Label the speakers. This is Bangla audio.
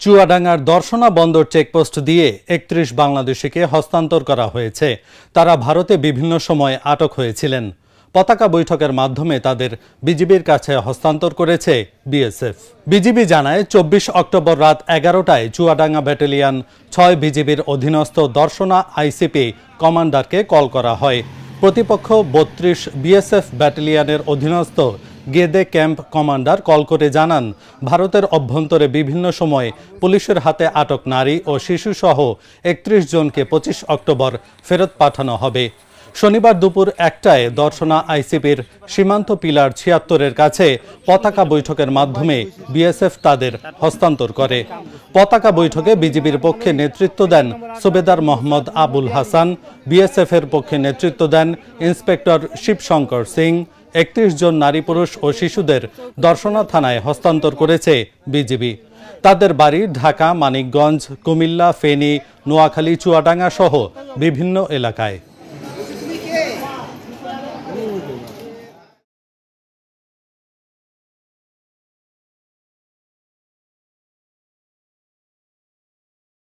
Speaker 1: চুয়াডাঙ্গার দর্শনা বন্দর চেকপোস্ট দিয়ে ৩১ বাংলাদেশিকে হস্তান্তর করা হয়েছে। তারা ভারতে বিভিন্ন সময় আটক হয়েছিলেন। পতাকা বৈঠকের মাধ্যমে তাদের বিজিবির কাছে হস্তান্তর করেছে বিএসএফ। বিজিবি জানায় ২৪ অক্টোবর রাত ১১টায় চুয়াডাঙ্গা ব্যাটালিয়ন ৬ বিজিবির অধীনস্থ দর্শনা আইসিপি কমান্ডারকে কল করা হয়। প্রতিপক্ষ ৩২ বিএসএফ ব্যাটালিয়নের অধীনস্থ গেদে ক্যাম্প কমান্ডার কল করে জানান, ভারতের অভ্যন্তরে বিভিন্ন সময়ে পুলিশের হাতে আটক নারী ও শিশুসহ ৩১ জনকে ২৫ অক্টোবর ফেরত পাঠানো হবে। শনিবার দুপুর ১টায় দর্শনা আইসিপির সীমান্ত পিলার ৭৬-এর কাছে পতাকা বৈঠকের মাধ্যমে বিএসএফ তাদের হস্তান্তর করে। পতাকা বৈঠকে বিজিবির পক্ষে নেতৃত্ব দেন সুবেদার মোহাম্মদ আবুল হাসান, বিএসএফের পক্ষে নেতৃত্ব দেন ইন্সপেক্টর শিবশঙ্কর সিং। ৩১ জন নারী, পুরুষ ও শিশুদের দর্শনা থানায় হস্তান্তর করেছে বিজিবি। তাদের বাড়ি ঢাকা, মানিকগঞ্জ, কুমিল্লা, ফেনী, নোয়াখালী, চুয়াডাঙ্গা সহ বিভিন্ন এলাকায়।